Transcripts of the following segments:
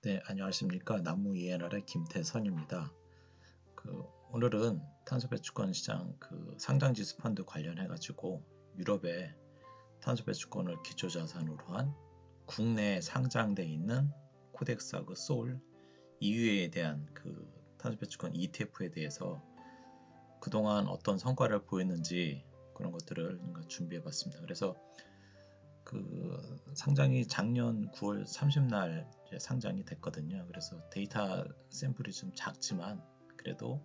네, 안녕하십니까. 나무 ENR의 김태선입니다. 오늘은 탄소배출권 시장 상장지수 펀드 관련해 가지고 유럽의 탄소배출권을 기초자산으로 한 국내에 상장돼 있는 코덱스하고 소울 EU에 대한 탄소배출권 ETF에 대해서 그동안 어떤 성과를 보였는지 그런 것들을 준비해 봤습니다. 그래서 상장이 작년 9월 30날 상장이 됐거든요. 그래서 데이터 샘플이 좀 작지만 그래도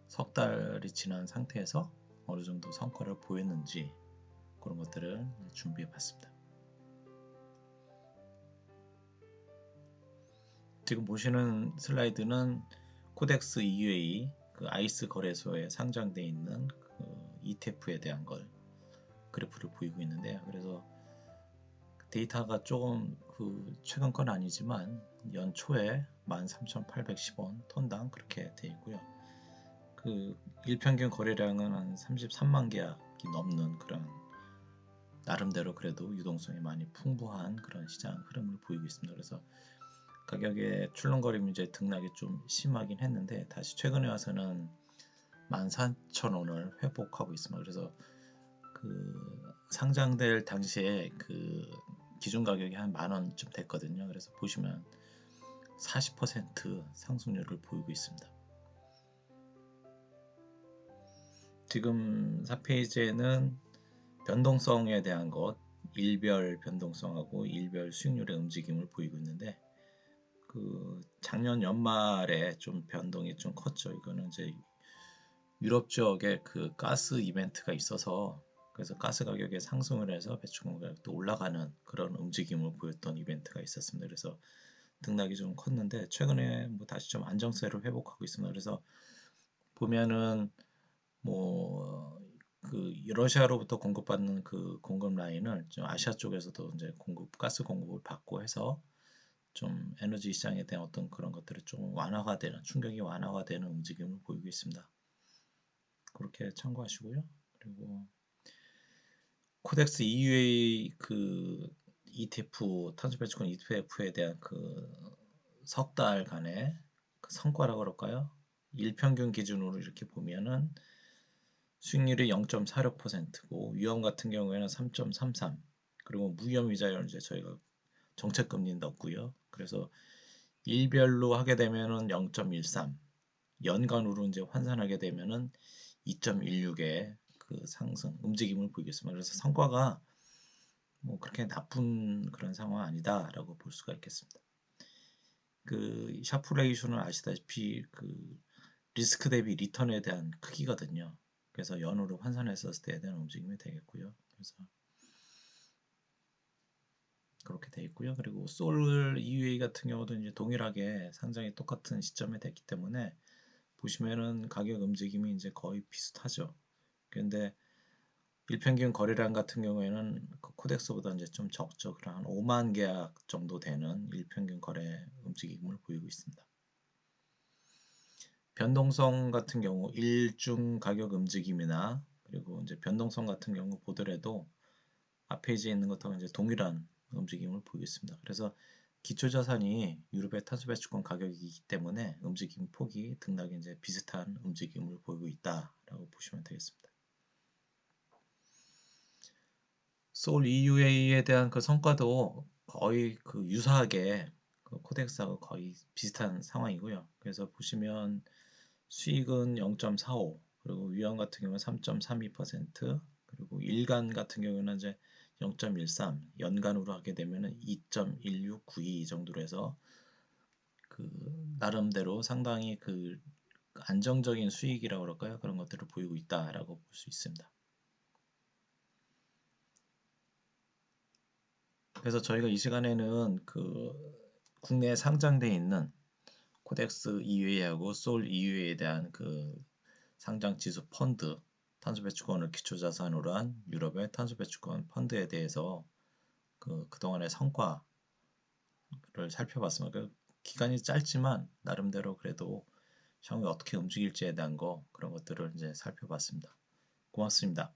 석 달이 지난 상태에서 어느 정도 성과를 보였는지 그런 것들을 준비해 봤습니다. 지금 보시는 슬라이드는 코덱스 EUA 아이스 거래소에 상장되어 있는 ETF에 대한 걸 그래프를 보이고 있는데요. 그래서 데이터가 조금 최근 건 아니지만 연초에 13,810원 톤당 그렇게 되어 있고요. 일평균 거래량은 한 33만 계약이 넘는 그런 나름대로 그래도 유동성이 많이 풍부한 그런 시장 흐름을 보이고 있습니다. 그래서 가격의 출렁거림이 이제 등락이 좀 심하긴 했는데 다시 최근에 와서는 14,000원을 회복하고 있습니다. 그래서 상장될 당시에 기준 가격이 한 10,000원쯤 됐거든요. 그래서 보시면 40% 상승률을 보이고 있습니다. 지금 4페이지에는 변동성에 대한 것, 일별 변동성하고 일별 수익률의 움직임을 보이고 있는데 작년 연말에 좀 변동이 좀 컸죠. 이거는 이제 유럽 지역에 가스 이벤트가 있어서 그래서 가스 가격이 상승을 해서 배출권 가격도 올라가는 그런 움직임을 보였던 이벤트가 있었습니다. 그래서 등락이 좀 컸는데 최근에 다시 좀 안정세를 회복하고 있습니다. 그래서 보면은 러시아로부터 공급받는 공급 라인을 좀 아시아 쪽에서도 이제 가스 공급을 받고 해서 좀 에너지 시장에 대한 어떤 그런 것들이 좀 완화가 되는 충격이 완화가 되는 움직임을 보이고 있습니다. 그렇게 참고하시고요. 그리고 코덱스 EUA ETF 탄소배출권 ETF에 대한 석 달간의 성과라고 그럴까요? 일평균 기준으로 이렇게 보면은 수익률이 0.46%고 위험 같은 경우에는 3.33 그리고 무위험 이자율은 이제 저희가 정책금리 넣었고요. 그래서 일별로 하게 되면은 0.13 연간으로 이제 환산하게 되면은 2.16의 상승 움직임을 보이겠습니다. 그래서 성과가 그렇게 나쁜 그런 상황 아니다라고 볼 수가 있겠습니다. 샤프 레이쇼는 아시다시피 리스크 대비 리턴에 대한 크기거든요. 그래서 연으로 환산했었을 때에 대한 움직임이 되겠고요. 그래서 그렇게 되어 있고요. 그리고 소울 EUA 같은 경우도 이제 동일하게 상장이 똑같은 시점에 됐기 때문에 보시면은 가격 움직임이 이제 거의 비슷하죠. 그런데 일평균 거래량 같은 경우에는 코덱스보다 이제 좀 적죠. 한 5만 계약 정도 되는 일평균 거래 움직임을 보이고 있습니다. 변동성 같은 경우 일중 가격 움직임이나 그리고 이제 변동성 같은 경우 보더라도 앞 페이지에 있는 것하고 이제 동일한 움직임을 보이겠습니다. 그래서 기초자산이 유럽의 탄소배출권 가격이기 때문에 움직임 폭이 등락이 이제 비슷한 움직임을 보이고 있다라고 보시면 되겠습니다. 소울 EUA에 대한 성과도 거의 유사하게 코덱스하고 거의 비슷한 상황이고요. 그래서 보시면 수익은 0.45 그리고 위험 같은 경우는 3.32% 그리고 일간 같은 경우는 이제 0.13 연간으로 하게 되면은 2.1692 정도로 해서 나름대로 상당히 안정적인 수익이라고 그럴까요? 그런 것들을 보이고 있다라고 볼 수 있습니다. 그래서 저희가 이 시간에는 국내에 상장되어 있는 코덱스 EUA하고 소울 EUA에 대한 상장 지수 펀드 탄소배출권을 기초자산으로 한 유럽의 탄소배출권 펀드에 대해서 그동안의 성과를 살펴봤습니다. 기간이 짧지만 나름대로 그래도 향후에 어떻게 움직일지에 대한 그런 것들을 이제 살펴봤습니다. 고맙습니다.